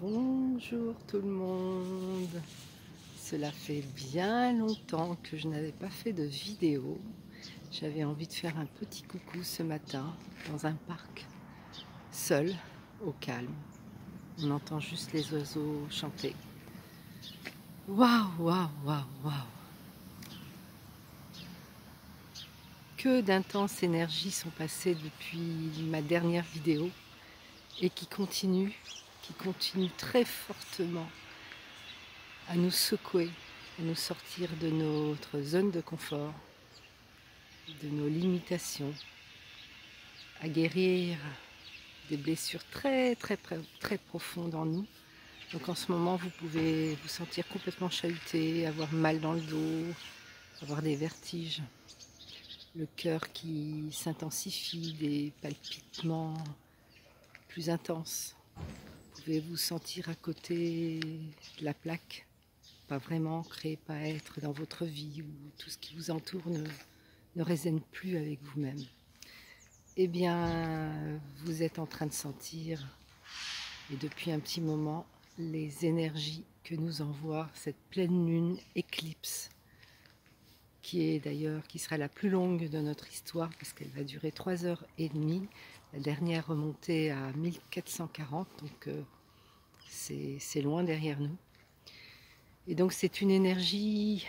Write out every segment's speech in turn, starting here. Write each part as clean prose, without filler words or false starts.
Bonjour tout le monde. Cela fait bien longtemps que je n'avais pas fait de vidéo. J'avais envie de faire un petit coucou ce matin dans un parc, seul, au calme. On entend juste les oiseaux chanter. Waouh, waouh, waouh, waouh. Que d'intenses énergies sont passées depuis ma dernière vidéo et qui continuent très fortement à nous secouer, à nous sortir de notre zone de confort, de nos limitations, à guérir des blessures très profondes en nous. Donc en ce moment, vous pouvez vous sentir complètement chahuté, avoir mal dans le dos, avoir des vertiges, le cœur qui s'intensifie, des palpitements plus intenses. Vous pouvez vous sentir à côté de la plaque, pas vraiment ancré, pas être dans votre vie, où tout ce qui vous entoure ne résonne plus avec vous-même. Eh bien, vous êtes en train de sentir, et depuis un petit moment, les énergies que nous envoie cette pleine lune éclipse, qui sera la plus longue de notre histoire, parce qu'elle va durer 3h30. La dernière remontée à 1440, donc c'est loin derrière nous. Et donc c'est une énergie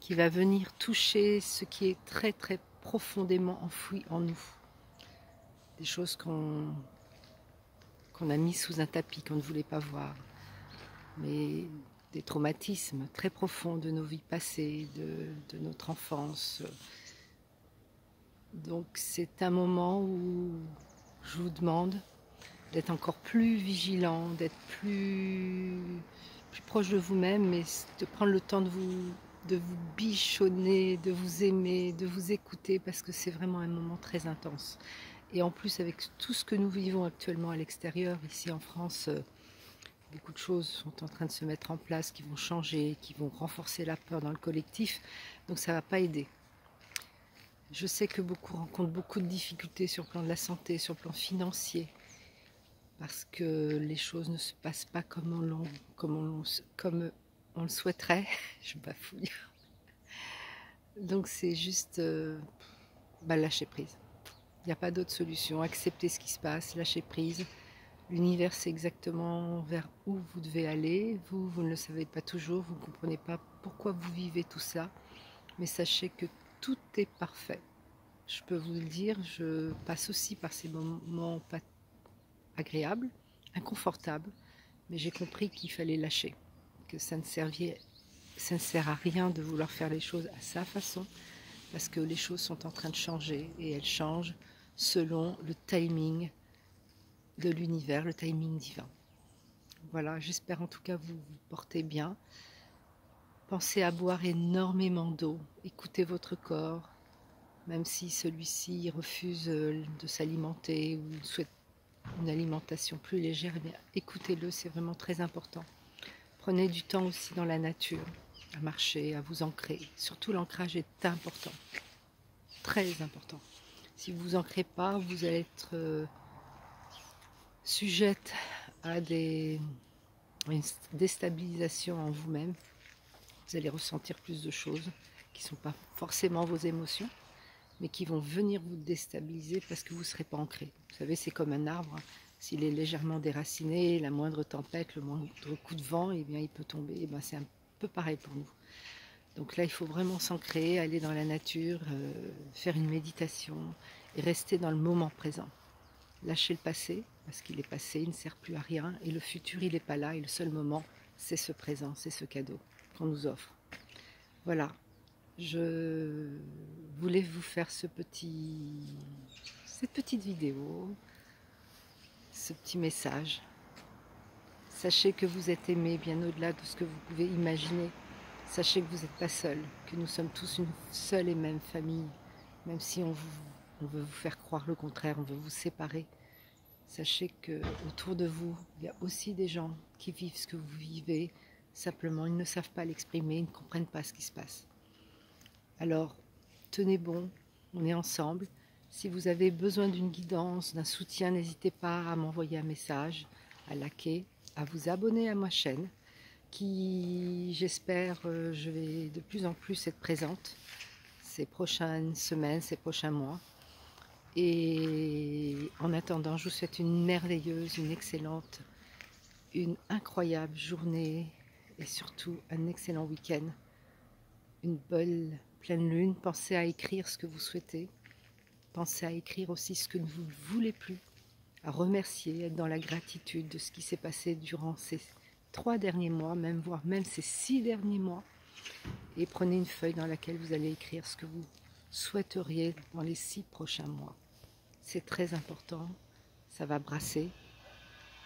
qui va venir toucher ce qui est très profondément enfoui en nous. Des choses qu'on a mis sous un tapis, qu'on ne voulait pas voir. Mais des traumatismes très profonds de nos vies passées, de notre enfance. Donc c'est un moment où je vous demande d'être encore plus vigilant, d'être plus proche de vous-même, mais de prendre le temps de vous bichonner, de vous aimer, de vous écouter, parce que c'est vraiment un moment très intense. Et en plus, avec tout ce que nous vivons actuellement à l'extérieur, ici en France, beaucoup de choses sont en train de se mettre en place, qui vont changer, qui vont renforcer la peur dans le collectif, donc ça ne va pas aider. Je sais que beaucoup rencontrent beaucoup de difficultés sur le plan de la santé, sur le plan financier, parce que les choses ne se passent pas comme on le souhaiterait. Je bafouille. Donc c'est juste lâcher prise. Il n'y a pas d'autre solution. Accepter ce qui se passe, lâcher prise. L'univers sait exactement vers où vous devez aller. Vous ne le savez pas toujours, vous ne comprenez pas pourquoi vous vivez tout ça. Mais sachez que tout est parfait. Je peux vous le dire, je passe aussi par ces moments pas agréables, inconfortables, mais j'ai compris qu'il fallait lâcher, que ça ne sert à rien de vouloir faire les choses à sa façon, parce que les choses sont en train de changer, et elles changent selon le timing de l'univers, le timing divin. Voilà, j'espère en tout cas vous vous portez bien. Pensez à boire énormément d'eau, écoutez votre corps, même si celui-ci refuse de s'alimenter ou souhaite une alimentation plus légère, eh bien, écoutez-le, c'est vraiment très important. Prenez du temps aussi dans la nature, à marcher, à vous ancrer. Surtout l'ancrage est important, très important. Si vous ne vous ancrez pas, vous allez être sujette à une déstabilisation en vous-même. Vous allez ressentir plus de choses qui ne sont pas forcément vos émotions, mais qui vont venir vous déstabiliser parce que vous ne serez pas ancré. Vous savez, c'est comme un arbre. S'il est légèrement déraciné, la moindre tempête, le moindre coup de vent, eh bien, il peut tomber. Eh bien, c'est un peu pareil pour nous. Donc là, il faut vraiment s'ancrer, aller dans la nature, faire une méditation et rester dans le moment présent. Lâcher le passé, parce qu'il est passé, il ne sert plus à rien. Et le futur, il n'est pas là. Et le seul moment, c'est ce présent, c'est ce cadeau qu'on nous offre. Voilà. Je voulais vous faire cette petite vidéo, ce petit message. Sachez que vous êtes aimé bien au-delà de ce que vous pouvez imaginer. Sachez que vous n'êtes pas seul, que nous sommes tous une seule et même famille. Même si on veut vous faire croire le contraire, on veut vous séparer. Sachez que autour de vous, il y a aussi des gens qui vivent ce que vous vivez. Simplement, ils ne savent pas l'exprimer, ils ne comprennent pas ce qui se passe. Alors, tenez bon, on est ensemble. Si vous avez besoin d'une guidance, d'un soutien, n'hésitez pas à m'envoyer un message, à liker, à vous abonner à ma chaîne, qui, j'espère, je vais de plus en plus être présente ces prochaines semaines, ces prochains mois. Et en attendant, je vous souhaite une merveilleuse, une excellente, une incroyable journée et surtout un excellent week-end. Une belle pleine lune. Pensez à écrire ce que vous souhaitez. Pensez à écrire aussi ce que vous ne voulez plus. À remercier, être dans la gratitude de ce qui s'est passé durant ces 3 derniers mois, voire même ces 6 derniers mois. Et prenez une feuille dans laquelle vous allez écrire ce que vous souhaiteriez dans les 6 prochains mois. C'est très important, ça va brasser.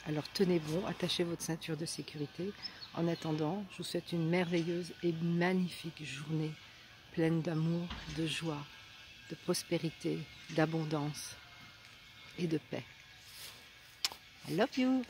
Alors tenez bon, attachez votre ceinture de sécurité. En attendant, je vous souhaite une merveilleuse et magnifique journée, pleine d'amour, de joie, de prospérité, d'abondance et de paix. I love you!